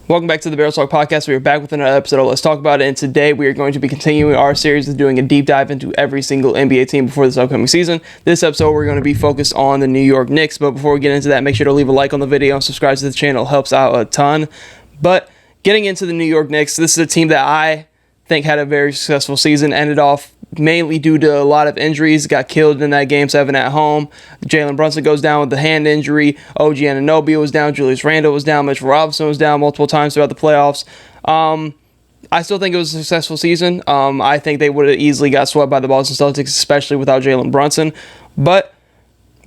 Welcome back to the Bears Talk Podcast. We are back with another episode of Let's Talk About It, and today we are going to be continuing our series of doing a deep dive into every single NBA team before this upcoming season. This episode, we're going to be focused on the New York Knicks, but before we get into that, make sure to leave a like on the video and subscribe to the channel. It helps out a ton. But getting into the New York Knicks, this is a team that I think had a very successful season, ended off mainly due to a lot of injuries, got killed in that Game 7 at home. Jalen Brunson goes down with the hand injury. OG Anunoby was down. Julius Randle was down. Mitchell Robinson was down multiple times throughout the playoffs. I still think it was a successful season. I think they would have easily got swept by the Boston Celtics, especially without Jalen Brunson. But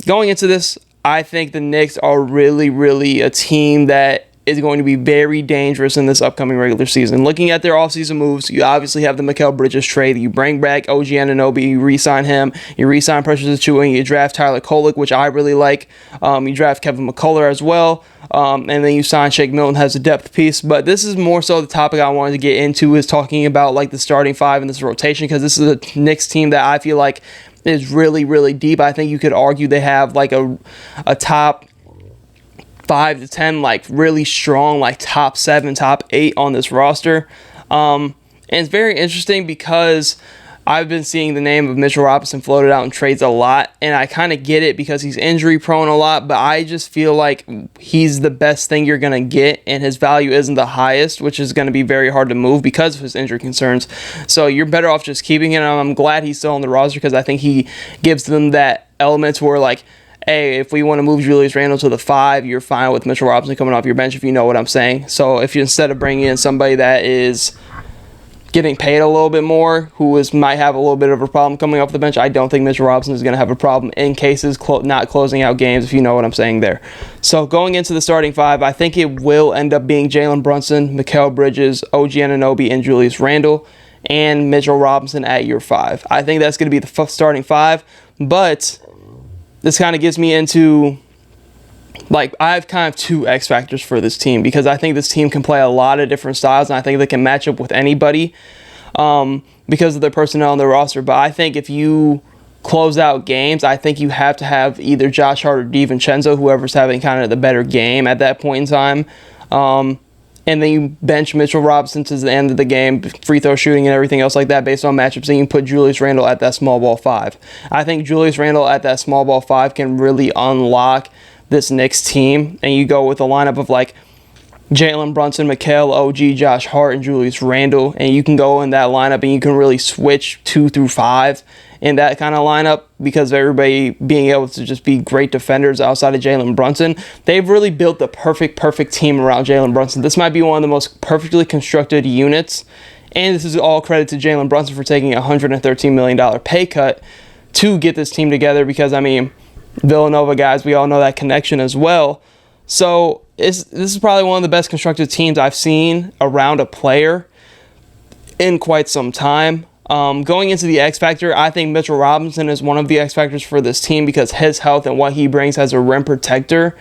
going into this, I think the Knicks are really a team that is going to be very dangerous in this upcoming regular season. Looking at their offseason moves, you obviously have the Mikal Bridges trade. You bring back OG Anunoby, you re-sign him, you re-sign Precious Achiuwa, you draft Tyler Kolek, which I really like. You draft Kevin McCullough as well, and then you sign Shake Milton as a depth piece. But this is more so the topic I wanted to get into, is talking about like the starting five in this rotation, because this is a Knicks team that I feel like is really deep. I think you could argue they have like a top 5 to 10, like really strong, like top 7, top 8 on this roster. And it's very interesting because I've been seeing the name of Mitchell Robinson floated out in trades a lot, and I kind of get it because he's injury prone a lot, but I just feel like he's the best thing you're going to get, and his value isn't the highest, which is going to be very hard to move because of his injury concerns. So you're better off just keeping him. I'm glad he's still on the roster because I think he gives them that element where, like, hey, if we want to move Julius Randle to the 5, you're fine with Mitchell Robinson coming off your bench, if you know what I'm saying. So if you, instead of bringing in somebody that is getting paid a little bit more, might have a little bit of a problem coming off the bench, I don't think Mitchell Robinson is going to have a problem in cases not closing out games, if you know what I'm saying there. So going into the starting 5, I think it will end up being Jalen Brunson, Mikal Bridges, OG Anunoby, and Julius Randle, and Mitchell Robinson at your 5. I think that's going to be the starting 5, but this kind of gets me into, like, I have kind of 2 X factors for this team, because I think this team can play a lot of different styles, and I think they can match up with anybody because of their personnel on their roster. But I think if you close out games, I think you have to have either Josh Hart or DiVincenzo, whoever's having kind of the better game at that point in time. And then you bench Mitchell Robinson to the end of the game, free throw shooting and everything else like that based on matchups, and you can put Julius Randle at that small ball 5. I think Julius Randle at that small ball 5 can really unlock this Knicks team, and you go with a lineup of like Jalen Brunson, Mikal, OG, Josh Hart, and Julius Randle, and you can go in that lineup and you can really switch 2 through 5 in that kind of lineup, because of everybody being able to just be great defenders outside of Jalen Brunson. They've really built the perfect team around Jalen Brunson. This might be one of the most perfectly constructed units, and this is all credit to Jalen Brunson for taking a $113 million pay cut to get this team together, because, I mean, Villanova guys, we all know that connection as well. So this is probably one of the best constructed teams I've seen around a player in quite some time. Going into the X Factor, I think Mitchell Robinson is one of the X Factors for this team, because his health and what he brings as a rim protector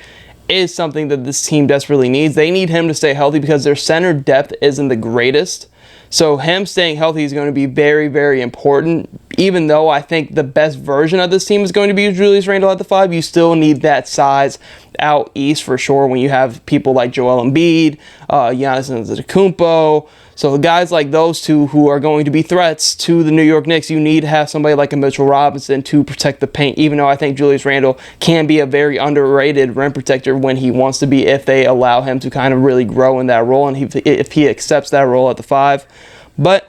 is something that this team desperately needs. They need him to stay healthy because their center depth isn't the greatest. So him staying healthy is going to be very important. Even though I think the best version of this team is going to be Julius Randle at the 5, you still need that size out east for sure when you have people like Joel Embiid, Giannis Antetokounmpo. So guys like those two who are going to be threats to the New York Knicks, you need to have somebody like a Mitchell Robinson to protect the paint, even though I think Julius Randle can be a very underrated rim protector when he wants to be, if they allow him to kind of really grow in that role, and if he accepts that role at the 5. But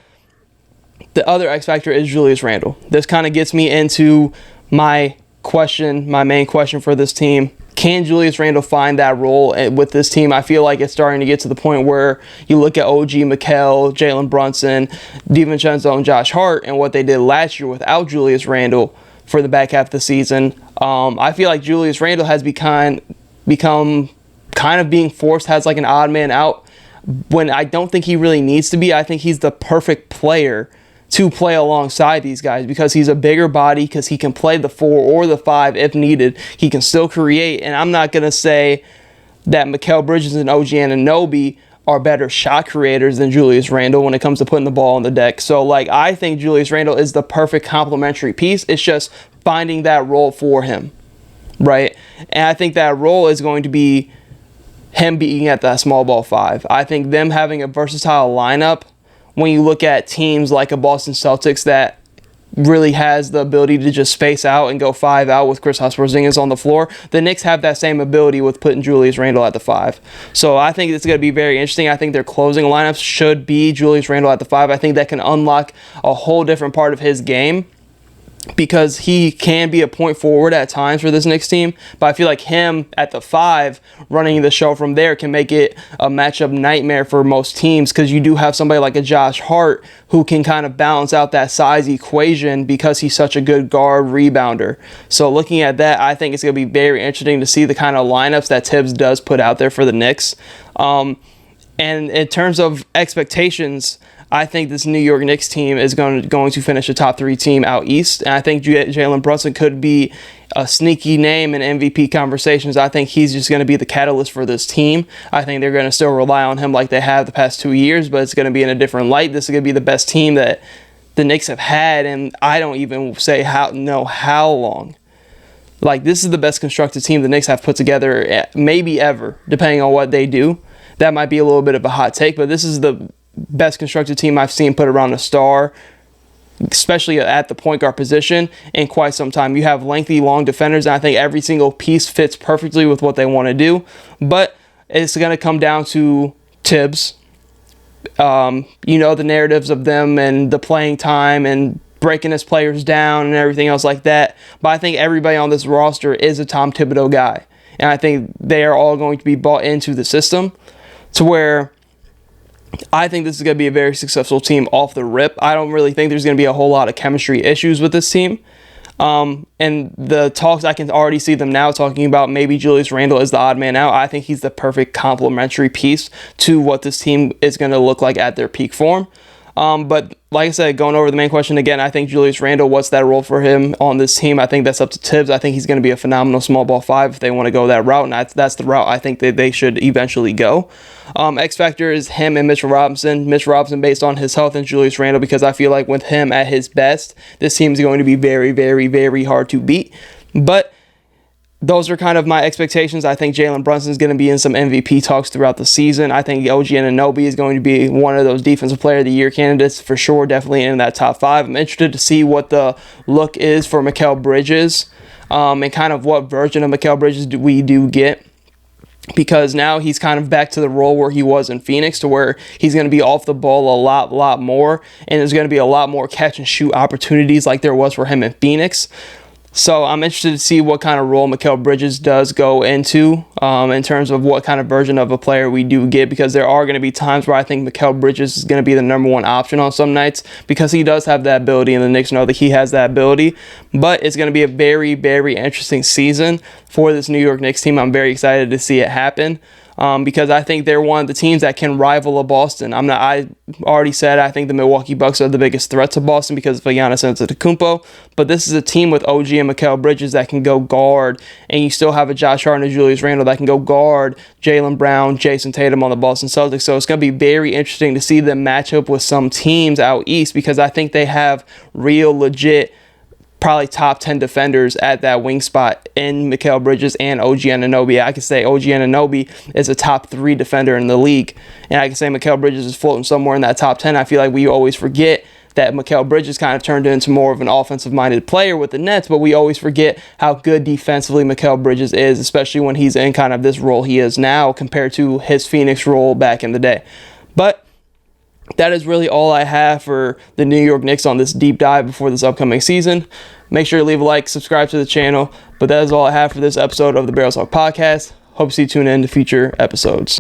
the other X factor is Julius Randle. This kind of gets me into my main question for this team. Can Julius Randle find that role with this team? I feel like it's starting to get to the point where you look at OG, Mikal, Jalen Brunson, DiVincenzo, and Josh Hart, and what they did last year without Julius Randle for the back half of the season. I feel like Julius Randle has become kind of being forced, has like an odd man out, when I don't think he really needs to be. I think he's the perfect player to play alongside these guys, because he's a bigger body, because he can play the 4 or the 5 if needed. He can still create, and I'm not going to say that Mikal Bridges and OG Anunoby are better shot creators than Julius Randle when it comes to putting the ball on the deck. So, like, I think Julius Randle is the perfect complementary piece. It's just finding that role for him, right? And I think that role is going to be him being at that small ball 5. I think them having a versatile lineup, when you look at teams like a Boston Celtics that really has the ability to just space out and go 5 out with Kristaps Porzingis on the floor, the Knicks have that same ability with putting Julius Randle at the 5. So I think it's going to be very interesting. I think their closing lineups should be Julius Randle at the 5. I think that can unlock a whole different part of his game, because he can be a point forward at times for this Knicks team, but I feel like him at the 5 running the show from there can make it a matchup nightmare for most teams, because you do have somebody like a Josh Hart who can kind of balance out that size equation because he's such a good guard rebounder. So looking at that, I think it's going to be very interesting to see the kind of lineups that Tibbs does put out there for the Knicks. And in terms of expectations, I think this New York Knicks team is going to finish a top 3 team out east. And I think Jalen Brunson could be a sneaky name in MVP conversations. I think he's just going to be the catalyst for this team. I think they're going to still rely on him like they have the past 2 years, but it's going to be in a different light. This is going to be the best team that the Knicks have had, and I don't even know how long. Like, this is the best constructed team the Knicks have put together maybe ever, depending on what they do. That might be a little bit of a hot take, but this is the best constructed team I've seen put around a star, especially at the point guard position, in quite some time. You have lengthy, long defenders, and I think every single piece fits perfectly with what they want to do. But it's going to come down to Tibbs. The narratives of them and the playing time and breaking his players down and everything else like that. But I think everybody on this roster is a Tom Thibodeau guy. And I think they are all going to be bought into the system to where I think this is going to be a very successful team off the rip. I don't really think there's going to be a whole lot of chemistry issues with this team. And the talks, I can already see them now talking about maybe Julius Randle is the odd man out. I think he's the perfect complementary piece to what this team is going to look like at their peak form. But like I said, going over the main question again, I think Julius Randle, what's that role for him on this team? I think that's up to Tibbs. I think he's going to be a phenomenal small ball 5 if they want to go that route, and that's the route I think that they should eventually go. X factor is him and Mitchell Robinson. Mitch Robinson based on his health, and Julius Randle because I feel like with him at his best, this team is going to be very, very, very hard to beat. But those are kind of my expectations. I think Jalen Brunson is going to be in some MVP talks throughout the season. I think OG Anunoby is going to be one of those Defensive Player of the Year candidates for sure, definitely in that top 5. I'm interested to see what the look is for Mikal Bridges and kind of what version of Mikal Bridges we do get, because now he's kind of back to the role where he was in Phoenix, to where he's going to be off the ball a lot more, and there's going to be a lot more catch and shoot opportunities like there was for him in Phoenix. So I'm interested to see what kind of role Mikal Bridges does go into in terms of what kind of version of a player we do get, because there are going to be times where I think Mikal Bridges is going to be the number 1 option on some nights because he does have that ability, and the Knicks know that he has that ability. But it's going to be a very, very interesting season for this New York Knicks team. I'm very excited to see it happen. Because I think they're one of the teams that can rival a Boston. I already said I think the Milwaukee Bucks are the biggest threat to Boston because of Giannis Antetokounmpo, but this is a team with OG and Mikal Bridges that can go guard, and you still have a Josh Hart and a Julius Randle that can go guard Jaylen Brown, Jason Tatum on the Boston Celtics. So it's going to be very interesting to see them match up with some teams out east, because I think they have real legit probably top 10 defenders at that wing spot in Mikal Bridges and OG Anunoby. I could say OG Anunoby is a top 3 defender in the league, and I can say Mikal Bridges is floating somewhere in that top 10. I feel like we always forget that Mikal Bridges kind of turned into more of an offensive-minded player with the Nets, but we always forget how good defensively Mikal Bridges is, especially when he's in kind of this role he is now compared to his Phoenix role back in the day. But that is really all I have for the New York Knicks on this deep dive before this upcoming season. Make sure to leave a like, subscribe to the channel. But that is all I have for this episode of the Barrel Talk Podcast. Hope to see you tune in to future episodes.